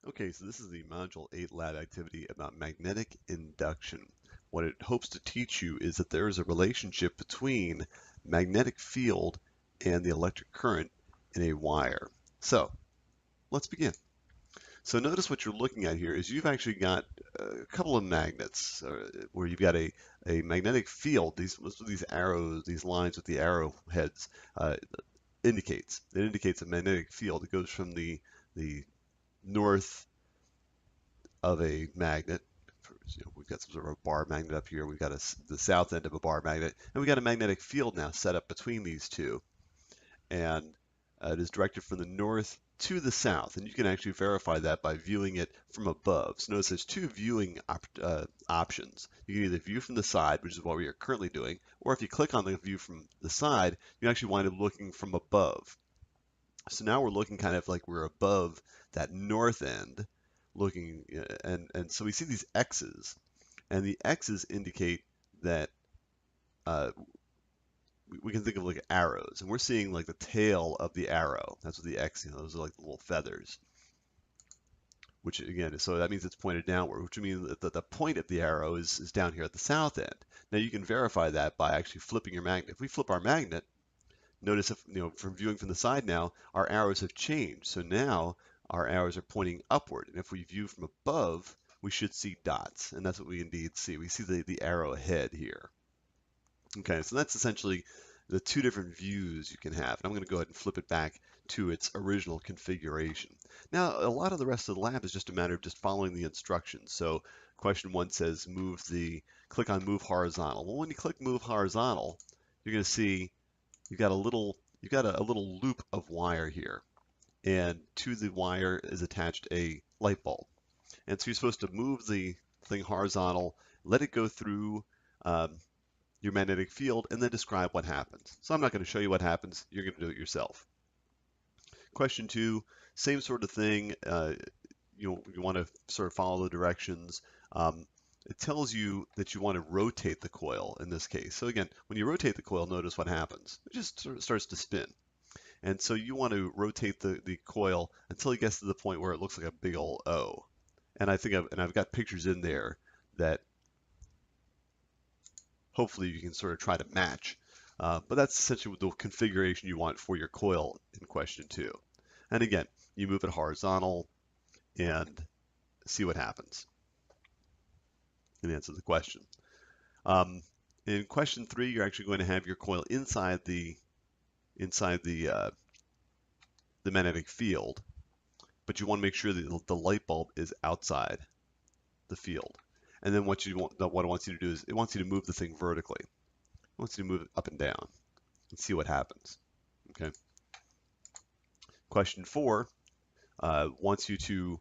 Okay, so this is the Module 8 lab activity about magnetic induction. What it hopes to teach you is that there is a relationship between magnetic field and the electric current in a wire. So let's begin. So notice what you're looking at here is you've actually got a couple of magnets where you've got a magnetic field. These arrows, these lines with the arrow heads indicates. It indicates a magnetic field. It goes from the north of a magnet. We've got some sort of a bar magnet up here. We've got the south end of a bar magnet, and we've got a magnetic field now set up between these two. And it is directed from the north to the south, and you can actually verify that by viewing it from above. So notice there's two viewing options. You can either view from the side, which is what we are currently doing, or if you click on the view from the side, you actually wind up looking from above. So now we're looking kind of like we're above that north end, looking, and so we see these X's, and the X's indicate that we can think of like arrows, and we're seeing like the tail of the arrow. That's what the X, those are like the little feathers. Which again, so that means it's pointed downward, which means that the point of the arrow is down here at the south end. Now you can verify that by actually flipping your magnet. If we flip our magnet, notice if, from viewing from the side now, our arrows have changed. So now our arrows are pointing upward. And if we view from above, we should see dots. And that's what we indeed see. We see the arrow ahead here. Okay, so that's essentially the two different views you can have. And I'm going to go ahead and flip it back to its original configuration. Now, a lot of the rest of the lab is just a matter of just following the instructions. So question 1 says click on move horizontal. Well, when you click move horizontal, you're going to see you've got a little loop of wire here, and to the wire is attached a light bulb. And so you're supposed to move the thing horizontal, let it go through your magnetic field, and then describe what happens. So I'm not going to show you what happens. You're going to do it yourself. Question 2, same sort of thing. You want to sort of follow the directions. It tells you that you want to rotate the coil in this case. So again, when you rotate the coil, notice what happens. It just sort of starts to spin. And so you want to rotate the coil until it gets to the point where it looks like a big old O. And I've got pictures in there that hopefully you can sort of try to match. But that's essentially the configuration you want for your coil in question 2. And again, you move it horizontal and see what happens and answer the question. In question 3, you're actually going to have your coil inside the magnetic field, but you want to make sure that the light bulb is outside the field. And then what it wants you to do is it wants you to move the thing vertically. It wants you to move it up and down and see what happens. Okay. Question 4 wants you to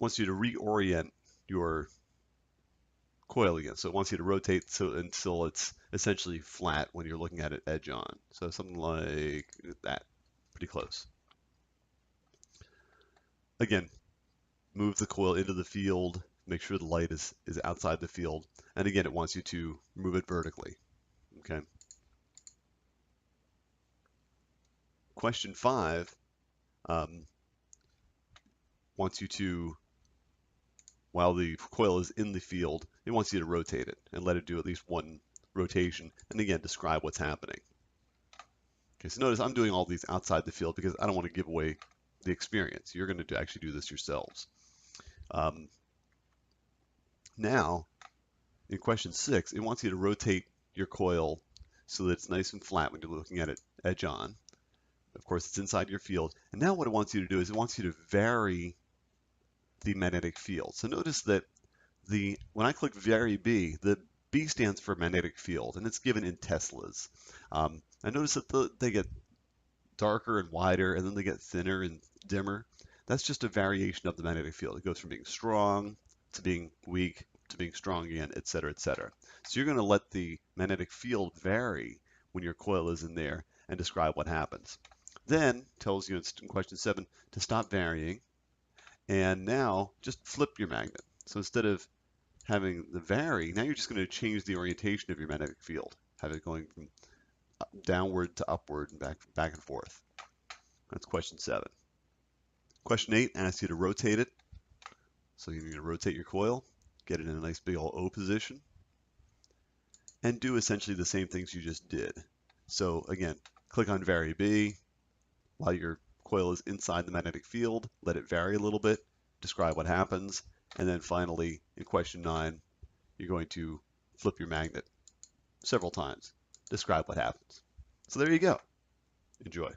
reorient your coil again. So it wants you to rotate until it's essentially flat when you're looking at it edge on. So something like that, pretty close. Again, move the coil into the field, make sure the light is outside the field, and again, it wants you to move it vertically. Okay. Question 5 wants you to, while the coil is in the field, it wants you to rotate it and let it do at least one rotation, and again, describe what's happening. Okay, so notice I'm doing all these outside the field because I don't want to give away the experience. You're going to actually do this yourselves. Now, in question 6, it wants you to rotate your coil so that it's nice and flat when you're looking at it edge on. Of course, it's inside your field. And now what it wants you to do is it wants you to vary the magnetic field. So notice that when I click vary B, the B stands for magnetic field, and it's given in Teslas. I notice that they get darker and wider, and then they get thinner and dimmer. That's just a variation of the magnetic field. It goes from being strong to being weak to being strong again, et cetera, et cetera. So you're going to let the magnetic field vary when your coil is in there and describe what happens. Then tells you in question 7 to stop varying, and now just flip your magnet. So instead of having the vary, now you're just going to change the orientation of your magnetic field, have it going from downward to upward and back and forth. That's question 7. Question 8 asks you to rotate it. So you need to rotate your coil, get it in a nice big old O position, and do essentially the same things you just did. So again, click on Vary B. While your coil is inside the magnetic field, let it vary a little bit, describe what happens, and then finally, in question 9, you're going to flip your magnet several times, describe what happens. So there you go. Enjoy.